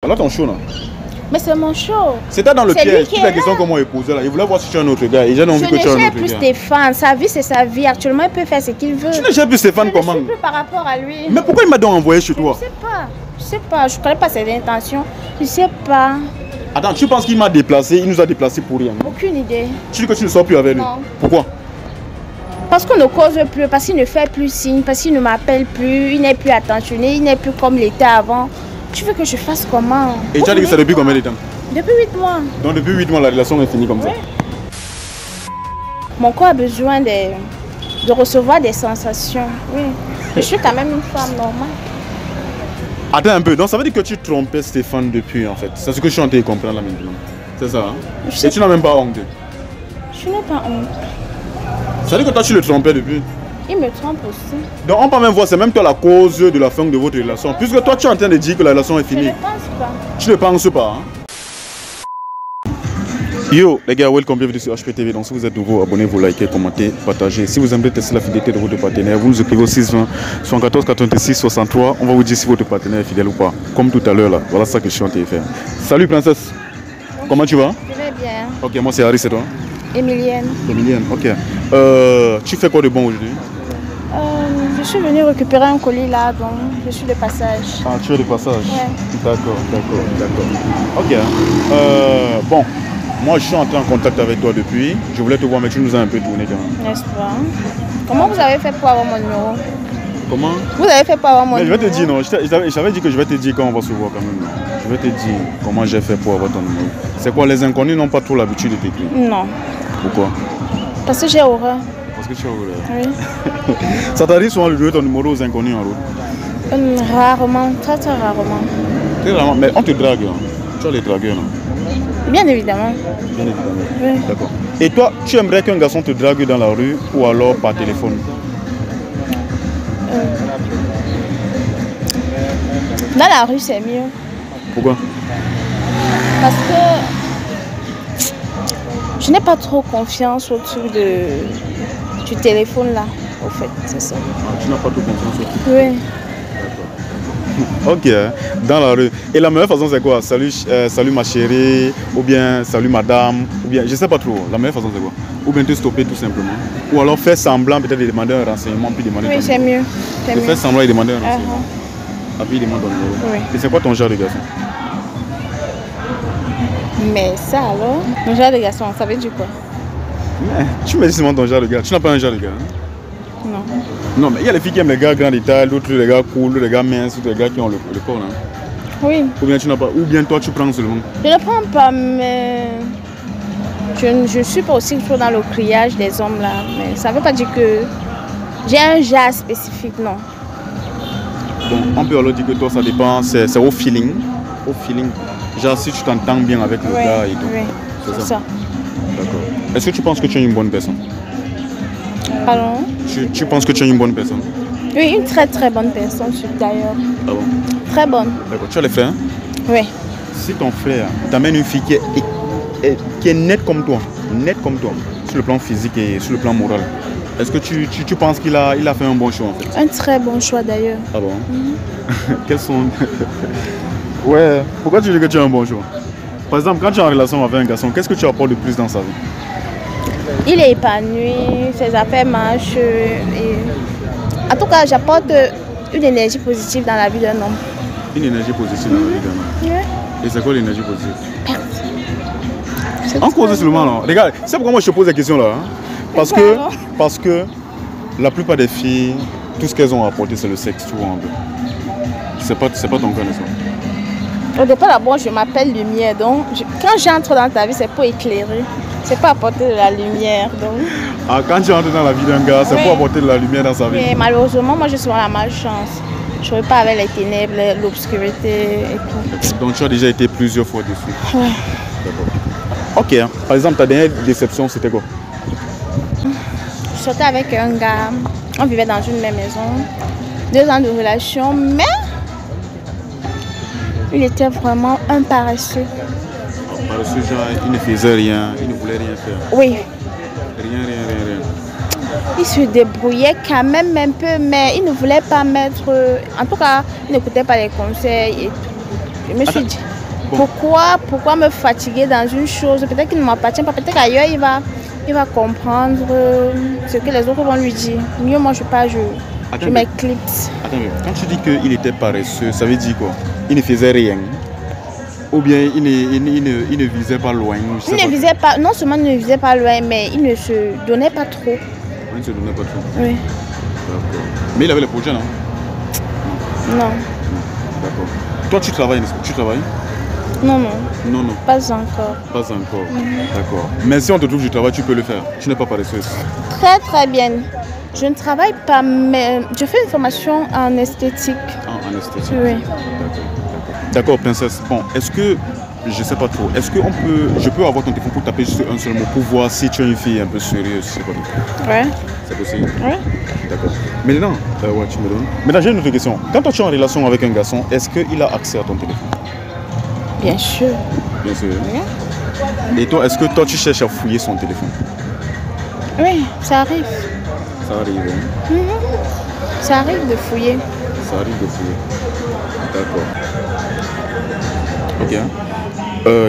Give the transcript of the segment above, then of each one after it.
Alors ton show là. Mais c'est mon show. C'était dans le piège. Toutes les questions qu'on m'a posées là. Il voulait voir si tu es un autre gars. Et j'ai envie que tu es un autre gars. Je ne sais plus Stéphane. Sa vie, c'est sa vie. Actuellement, il peut faire ce qu'il veut. Tu ne sais plus Stéphane comment? Je ne sais plus par rapport à lui. Mais pourquoi il m'a donc envoyé chez toi? Je ne sais pas. Je ne sais pas. Je ne connais pas ses intentions. Je ne sais pas. Attends, tu penses qu'il m'a déplacé? Il nous a déplacés pour rien? Aucune idée. Tu dis que tu ne sors plus avec lui? Non. Pourquoi? Parce qu'on ne cause plus, parce qu'il ne fait plus signe, parce qu'il ne m'appelle plus, il n'est plus attentionné, il n'est plus comme il était avant. Tu veux que je fasse comment? Et tu as dit que c'est depuis combien de temps? Depuis 8 mois. Donc depuis 8 mois, la relation est finie comme ça? Mon corps a besoin de recevoir des sensations. Oui. Je suis quand même une femme normale. Attends un peu, donc ça veut dire que tu trompais Stéphane depuis en fait. C'est ce que je suis en train de comprendre là maintenant. C'est ça, hein? Et tu n'as même pas honte? Je n'ai pas honte. Ça veut dire que toi tu le trompais depuis? Il me trompe aussi. Donc on peut même voir, c'est même toi la cause de la fin de votre relation. Puisque toi tu es en train de dire que la relation est finie. Je ne pense pas. Tu ne penses pas, hein? Yo les gars, welcome, bienvenue sur HPTV. Donc si vous êtes nouveau, abonnez-vous, likez, commentez, partagez. Si vous aimez tester la fidélité de votre partenaire, vous nous écrivez au 620 74 86 63. On va vous dire si votre partenaire est fidèle ou pas. Comme tout à l'heure là, voilà ça que je suis en train de faire. Salut princesse. Comment tu vas? Je vais bien. Ok, moi c'est Harry, c'est toi? Emilienne. Emilienne, ok. Tu fais quoi de bon aujourd'hui? Je suis venue récupérer un colis là, donc je suis de passage. Ah, tu es de passage? Ouais. D'accord. Ok. Bon, moi je suis entré en contact avec toi depuis. Je voulais te voir, mais tu nous as un peu tourné quand même. N'est-ce pas? Comment vous avez fait pour avoir mon numéro? Comment? Vous avez fait pour avoir mon numéro? Je vais te dire, non, j'avais dit que je vais te dire quand on va se voir quand même. Non. Je vais te dire comment j'ai fait pour avoir ton numéro. C'est quoi, les inconnus n'ont pas trop l'habitude de t'écrire? Non. Pourquoi? Parce que j'ai horreur. Parce que tu as horreur? Oui. Ça t'arrive souvent de donner ton numéro aux inconnus en route? Rarement, très rarement. Très rarement, mais on te drague, hein. Tu as les dragueurs, non? Bien évidemment. Bien évidemment. Oui. D'accord. Et toi, tu aimerais qu'un garçon te drague dans la rue ou alors par téléphone? Dans la rue, c'est mieux. Pourquoi? Parce que je n'ai pas trop confiance autour du téléphone là, au fait, c'est ça. Ah, tu n'as pas trop confiance au truc? Oui. Ok, dans la rue. Et la meilleure façon c'est quoi? Salut, salut ma chérie, ou bien salut madame, ou bien je sais pas trop. La meilleure façon c'est quoi? Ou bien te stopper tout simplement. Ou alors faire semblant, peut-être de demander un renseignement, puis demander. Oui, c'est mieux. De faire semblant et demander un renseignement. Puis il demande ton numéro. Oui. Et c'est quoi ton genre de garçon? Mais ça alors, mon genre de garçon, ça veut dire quoi? Mais, tu me dis seulement ton genre de gars. Tu n'as pas un genre de gars, hein? Non. Non, mais il y a les filles qui aiment les gars grands de taille, d'autres les gars cool, les gars minces, d'autres les gars qui ont le corps, hein? Oui. Ou bien tu n'as pas. Ou bien toi tu prends seulement. Je ne prends pas, mais je ne suis pas aussi trop dans le criage des hommes là. Mais ça ne veut pas dire que j'ai un genre spécifique, non. Bon, on peut alors dire que toi ça dépend, c'est au feeling. Au feeling. Genre si tu t'entends bien avec le gars et tout. Oui, c'est ça. D'accord. Est-ce que tu penses que tu es une bonne personne? Pardon? Tu penses que tu es une bonne personne? Oui, une très bonne personne d'ailleurs. Ah bon? Très bonne. D'accord. Tu as les frères? Oui. Si ton frère t'amène une fille qui est nette comme toi, sur le plan physique et sur le plan moral, est-ce que tu penses qu'il a fait un bon choix en fait? Un très bon choix d'ailleurs. Ah bon? Quels sont... Ouais, pourquoi tu dis que tu as un bon choix? Par exemple, quand tu es en relation avec un garçon, qu'est-ce que tu apportes de plus dans sa vie? Il est épanoui, ses affaires marchent. En tout cas, j'apporte une énergie positive dans la vie d'un homme. Une énergie positive dans la vie d'un homme? Oui. Et c'est quoi l'énergie positive? En cause seulement, non? Regarde, c'est pourquoi moi je te pose des questions là. Hein? Parce que la plupart des filles, tout ce qu'elles ont apporté, c'est le sexe, tu vois un peu. C'est pas ton cas, n'est-ce pas? Au départ, d'abord, je m'appelle Lumière. Donc, quand j'entre dans ta vie, c'est pour éclairer. C'est pour apporter de la lumière. Donc. Ah, quand tu entres dans la vie d'un gars, c'est pour apporter de la lumière dans sa vie. Mais malheureusement, moi, je suis dans la malchance. Je ne veux pas avec les ténèbres, l'obscurité et tout. Donc, tu as déjà été plusieurs fois dessus. Ouais. D'accord. Ok, par exemple, ta dernière déception, c'était quoi? Je sortais avec un gars. On vivait dans une même maison. 2 ans de relation, mais il était vraiment un paresseux. Paresseux, genre, il ne faisait rien, il ne voulait rien faire. Oui. Rien. Il se débrouillait quand même un peu, mais il ne voulait pas mettre... En tout cas, il n'écoutait pas les conseils et tout. Je me suis dit... Bon. Pourquoi me fatiguer dans une chose? Peut-être qu'il ne m'appartient pas, peut-être qu'ailleurs il va comprendre ce que les autres vont lui dire. Mieux, moi, je m'éclipse. Attends, quand tu dis qu'il était paresseux, ça veut dire quoi? Il ne faisait rien? Ou bien il ne visait pas loin? Visait pas, non seulement il ne visait pas loin, mais il ne se donnait pas trop. Il ne se donnait pas trop? Oui. D'accord. Mais il avait les projets, non? Non. D'accord. Toi, tu travailles, n'est-ce pas? Tu travailles? Non. Pas encore. Pas encore. D'accord. Mais si on te trouve du travail, tu peux le faire. Tu n'es pas paresseuse. Très bien. Je ne travaille pas, mais je fais une formation en esthétique. En esthétique? Oui. D'accord, princesse. Bon, est-ce que, je sais pas trop, est-ce que je peux avoir ton téléphone pour taper juste un seul mot pour voir si tu es une fille un peu sérieuse, c'est pas tout? Ouais. C'est possible? Oui. D'accord. Maintenant, ouais, tu me donnes. Maintenant, j'ai une autre question. Quand toi, tu es en relation avec un garçon, est-ce qu'il a accès à ton téléphone? Bien sûr. Bien sûr. Oui. Et toi, est-ce que toi, tu cherches à fouiller son téléphone? Oui, ça arrive. Ça arrive, hein? Ça arrive de fouiller. Ça arrive de fouiller. D'accord. Ok.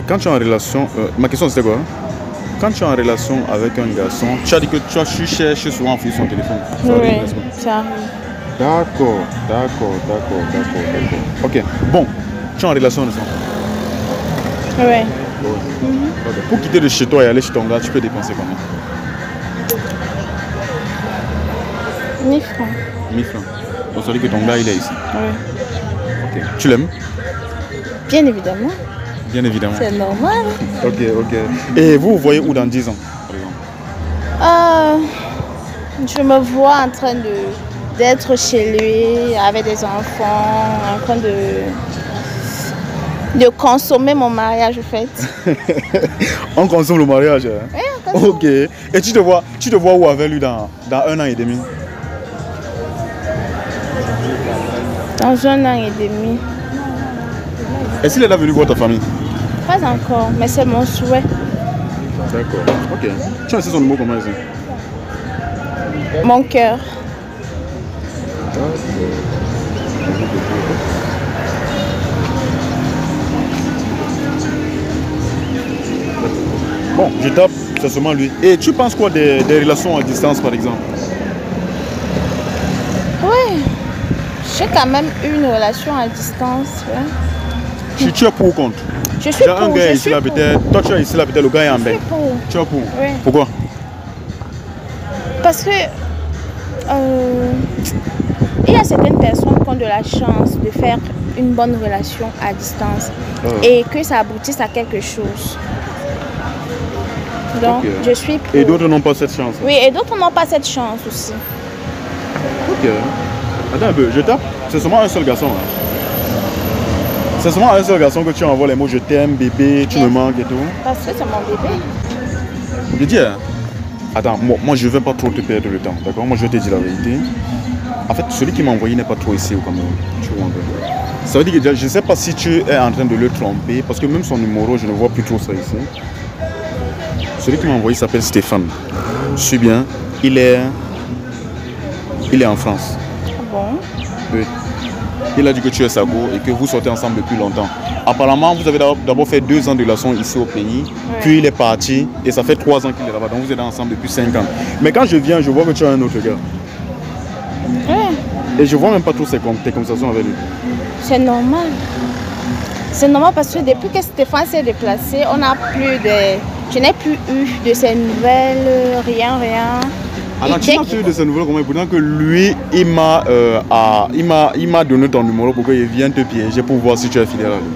Quand tu es en relation, ma question c'était quoi? Quand tu es en relation avec un garçon, tu as dit que tu cherches souvent à fouiller son téléphone. Ça Oui, arrive, n'est-ce pas? ça arrive. D'accord. Ok. Bon, tu es en relation, n'est-ce pas? Oui. Okay. Pour quitter de chez toi et aller chez ton gars, tu peux dépenser combien? 1000 francs. 1000 francs. Donc ça veut dire que ton gars il est ici. Oui. Ok. Tu l'aimes? Bien évidemment. Bien évidemment. C'est normal. Ok. Et vous voyez où dans 10 ans, par exemple? Je me vois en train d'être chez lui avec des enfants, en train de consommer mon mariage en fait. On consomme le mariage, hein? Oui, on consomme. Ok. Et tu te vois où avec lui dans 1 an et demi? Dans 1 an et demi. Est-ce qu'il est là venu voir ta famille? Pas encore, mais c'est mon souhait. D'accord. Ok. Tu as laissé son numéro comment ici? Mon cœur. Bon, je tape, c'est seulement lui. Et tu penses quoi des relations à distance par exemple? Oui. J'ai quand même eu une relation à distance. Ouais. Tu es pour ou contre? Je suis pour. Un gars ici là peut-être. Toi tu es ici là peut-être, le gars est en bain. Tu es pour? Oui. Pourquoi? Parce que il y a certaines personnes qui ont de la chance de faire une bonne relation à distance et que ça aboutisse à quelque chose. Donc, je suis pour. Et d'autres n'ont pas cette chance? Oui, et d'autres n'ont pas cette chance aussi. Ok. Attends un peu, je tape. C'est seulement un seul garçon. Hein. C'est seulement un seul garçon que tu envoies les mots je t'aime, bébé, tu me manques et tout. Parce que c'est mon bébé. Je dis, hein, attends, moi je ne vais pas trop te perdre le temps, d'accord? Moi je vais te dire la vérité. En fait, celui qui m'a envoyé n'est pas trop ici au Cameroun. Tu vois un peu. Ça veut dire que je ne sais pas si tu es en train de le tromper, parce que même son numéro, je ne vois plus trop ça ici. Celui qui m'a envoyé s'appelle Stéphane. Je suis bien. Il est en France. Bon. Oui. Il a dit que tu es sa go et que vous sortez ensemble depuis longtemps. Apparemment, vous avez d'abord fait 2 ans de relation ici au pays, puis il est parti et ça fait 3 ans qu'il est là-bas. Donc vous êtes ensemble depuis 5 ans. Mais quand je viens, je vois que tu as un autre gars. Et je vois même pas trop tes conversations avec lui. C'est normal. C'est normal parce que depuis que Stéphane s'est déplacé, on n'a plus de... Je n'ai plus eu de ses nouvelles, rien. Alors tu n'as plus eu de ses nouvelles comment? Pourtant que lui, il m'a donné ton numéro pour qu'il vienne te piéger pour voir si tu es fidèle à lui.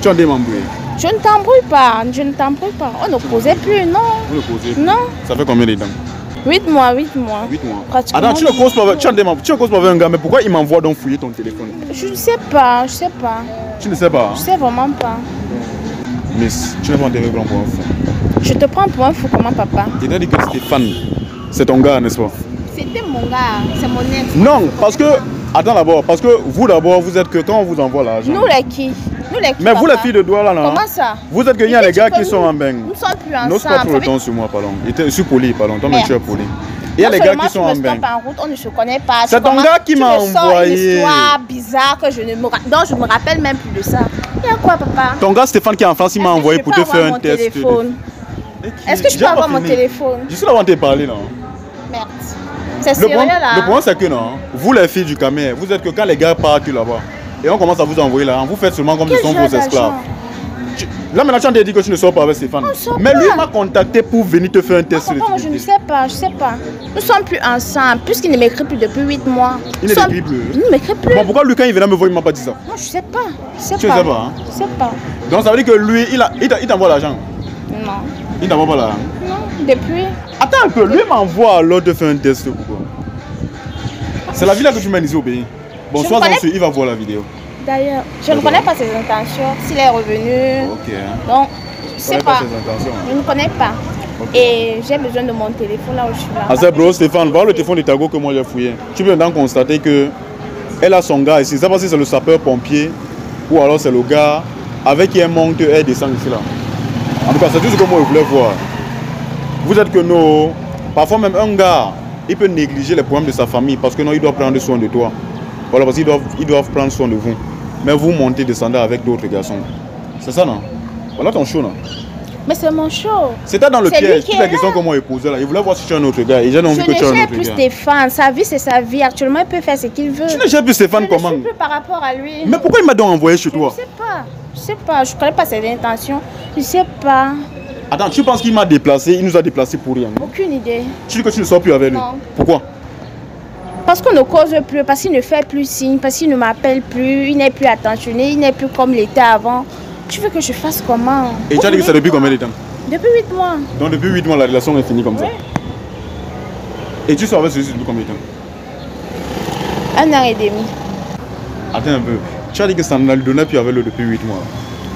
Tu en démembrouillé? Je ne t'embrouille pas. On ne causait plus, non. Vous ne causez plus? Non. Ça fait combien de temps? 8 mois. 8 mois. Attends, tu ne causes pas, tu ne causes pas avec un gars, mais pourquoi il m'envoie donc fouiller ton téléphone? Je ne sais pas. Tu ne sais pas? Je sais vraiment pas. Mais tu n'es pas enterré pour un fou. Je te prends pour un fou comment, papa? Il t'a dit que Stéphane, c'est ton gars, n'est-ce pas? C'était mon gars, c'est mon ex. Non, parce que, attends d'abord, parce que vous d'abord, vous êtes que quand on vous envoie l'argent. Nous les qui? Mais vous les filles de Douala là, comment ça? Vous êtes que les gars qui sont en bain. Nous ne sommes plus ensemble. N'ose pas trop le temps sur moi, pardon. Je suis poli, pardon. Toi, mais tu es poli. Il y a les gars qui sont en bain. En route, on ne se connaît pas. C'est ton gars qui m'a envoyé. Une histoire bizarre que dont je ne me rappelle même plus de ça. Il y a quoi, papa? Ton gars Stéphane qui est en France, il m'a envoyé pour te faire un test. Est-ce que je peux avoir mon téléphone? Je suis là où on t'a parlé, non? Merde. C'est sérieux là. Le point, c'est que non, vous les filles du Cameroun, vous êtes que quand les gars partent là-bas, et on commence à vous envoyer là, vous faites seulement comme ils sont vos esclaves. Là maintenant tu as dit que tu ne sors pas avec Stéphane. Mais lui m'a contacté pour venir te faire un test. Non, je ne sais pas, je sais pas. Nous ne sommes plus ensemble, puisqu'il ne m'écrit plus depuis 8 mois. Il ne m'écrit plus. Il ne m'écrit plus. Bon, pourquoi lui quand il venait me voir, il m'a pas dit ça? Non, je sais pas. Je sais tu pas. sais pas, hein? Je sais pas. Donc ça veut dire que lui, il t'envoie l'argent? Non. Il t'envoie pas l'argent? Non, depuis. Attends un peu, lui m'envoie alors de faire un test. Pourquoi? C'est la vie là que tu m'as dit au pays. Bon, sois en sûr, il va voir la vidéo. D'ailleurs, je ne connais pas ses intentions, s'il est revenu. Ok. Donc, je sais pas. Je ne connais pas. Okay. Et j'ai besoin de mon téléphone là où je suis là. Ah, c'est bro, Stéphane, voir le téléphone de Tago que moi j'ai fouillé. Tu peux maintenant constater que elle a son gars ici. Ça pas si c'est le sapeur-pompier ou alors c'est le gars avec qui elle monte et elle descend ici là. En tout cas, c'est tout ce que moi je voulais voir. Vous êtes que nous, parfois même un gars, il peut négliger les problèmes de sa famille parce que non, il doit prendre soin de toi. Voilà, parce qu'ils doivent prendre soin de vous. Mais vous montez, descendez avec d'autres garçons. C'est ça, non? Voilà ton show, non? Mais c'est mon show. C'était dans le piège. Toutes les questions que moi j'ai posées là. Il voulait voir si tu es un autre gars. Et j'ai envie que tu es un autre gars. Je n'ai plus Stéphane. Sa vie, c'est sa vie. Actuellement, il peut faire ce qu'il veut. Tu n'as plus Stéphane comment? Je ne suis plus par rapport à lui. Mais pourquoi il m'a donc envoyé chez toi? Je ne sais pas. Je ne sais pas. Je ne connais pas ses intentions. Je ne sais pas. Attends, tu penses qu'il m'a déplacé? Il nous a déplacés pour rien? Aucune idée. Tu dis que tu ne sors plus avec lui? Non. Pourquoi? Parce qu'on ne cause plus, parce qu'il ne fait plus signe, parce qu'il ne m'appelle plus, il n'est plus attentionné, il n'est plus comme il était avant. Tu veux que je fasse comment? Et tu as dit que c'est depuis combien de temps? Depuis 8 mois. Donc depuis 8 mois, la relation est finie comme ça? Et tu sors avec celui-ci depuis combien de temps? 1 an et demi. Attends un peu. Tu as dit que ça ne lui donnait plus avec lui depuis 8 mois.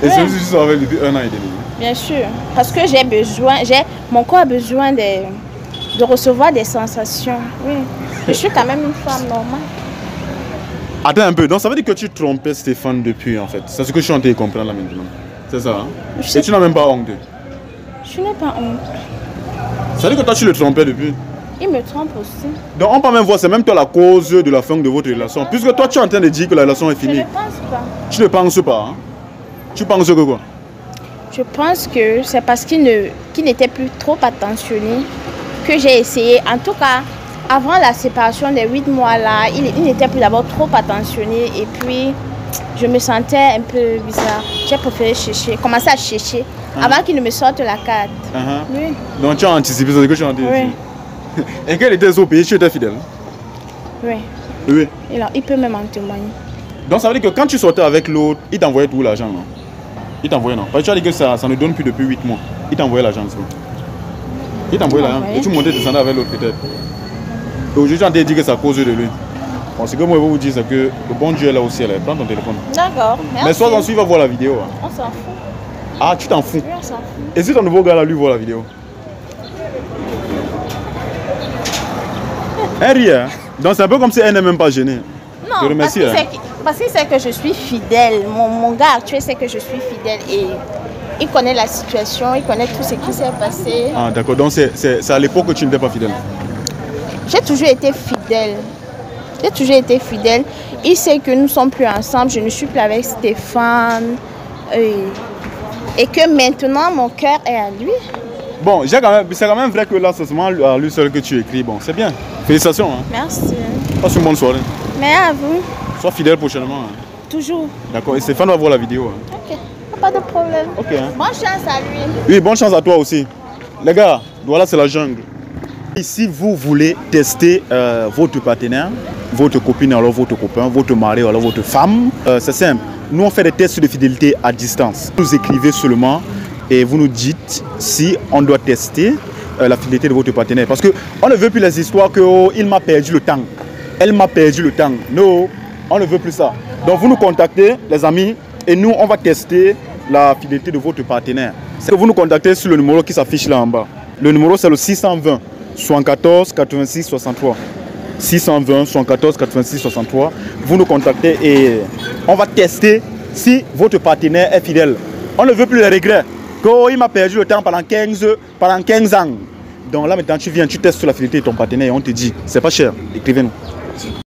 Et celui-ci, tu sors avec lui depuis 1 an et demi? Bien sûr. Parce que j'ai besoin, mon corps a besoin de recevoir des sensations. Oui. Je suis quand même une femme normale. Attends un peu, donc ça veut dire que tu trompais Stéphane depuis en fait. C'est ce que je suis en train de comprendre là maintenant. C'est ça, hein? Et tu n'as même pas honte? Je n'ai pas honte. Ça veut dire que toi tu le trompais depuis? Il me trompe aussi. Donc on peut même voir, c'est même toi la cause de la fin de votre relation. Puisque toi tu es en train de dire que la relation est finie. Je ne pense pas. Tu ne penses pas, hein? Tu penses que quoi? Je pense que c'est parce qu'il n'était plus trop attentionné que j'ai essayé. En tout cas, avant la séparation des 8 mois là, il n'était plus d'abord trop attentionné et puis je me sentais un peu bizarre. J'ai préféré commencer à chercher avant qu'il ne me sorte la carte. Oui. Donc tu as anticipé ce que je suis en train de dire. Et quand il était au pays, tu étais fidèle? Oui. Oui. Il peut même en témoigner. Donc ça veut dire que quand tu sortais avec l'autre, il t'envoyait tout l'argent, non? Il t'envoyait, non? Parce que tu as dit que ça ne donne plus depuis 8 mois. Il t'envoyait l'argent, c'est bon. Il t'envoyait l'argent. Et tu montais, descendais avec l'autre peut-être. Et aujourd'hui, on t'a dit que c'est à cause de lui. Bon, ce que moi je vais vous dire, c'est que le bon Dieu est là aussi. Prends ton téléphone. D'accord, merci. Mais sois ensuite, il va voir la vidéo. Hein. On s'en fout. Ah, tu t'en fous? Oui, on s'en fout. Et si ton nouveau gars là, lui, voit la vidéo? Elle rit, hein? Donc c'est un peu comme si elle n'est même pas gênée. Non, je te remercie, parce qu'il sait que je suis fidèle. Mon gars actuel sait que je suis fidèle et il connaît la situation, il connaît tout ce qui s'est passé. Ah d'accord, donc c'est à l'époque que tu n'étais pas fidèle? J'ai toujours été fidèle. J'ai toujours été fidèle. Il sait que nous ne sommes plus ensemble, je ne suis plus avec Stéphane. Et que maintenant mon cœur est à lui. Bon, c'est quand même vrai que là, c'est seulement à lui seul que tu écris. Bon, c'est bien. Félicitations. Hein. Merci. Passe une bonne soirée. Mais à vous. Sois fidèle prochainement. Hein. Toujours. D'accord. Et Stéphane va voir la vidéo. Hein. Ok. Pas de problème. Ok. Hein. Bonne chance à lui. Oui, bonne chance à toi aussi. Les gars, voilà, c'est la jungle. Et si vous voulez tester votre partenaire, votre copine, alors votre copain, votre mari, alors votre femme, c'est simple. Nous, on fait des tests de fidélité à distance. Vous écrivez seulement et vous nous dites si on doit tester la fidélité de votre partenaire. Parce qu'on ne veut plus les histoires que oh, il m'a perdu le temps, elle m'a perdu le temps. Non, on ne veut plus ça. Donc vous nous contactez, les amis, et nous, on va tester la fidélité de votre partenaire. C'est que vous nous contactez sur le numéro qui s'affiche là en bas. Le numéro, c'est le 620 74 86 63. 620 74 86 63. Vous nous contactez et on va tester si votre partenaire est fidèle. On ne veut plus les regrets. Il m'a perdu le temps pendant 15 ans. Donc là maintenant tu viens, tu testes sur la fidélité de ton partenaire et on te dit c'est pas cher, écrivez-nous.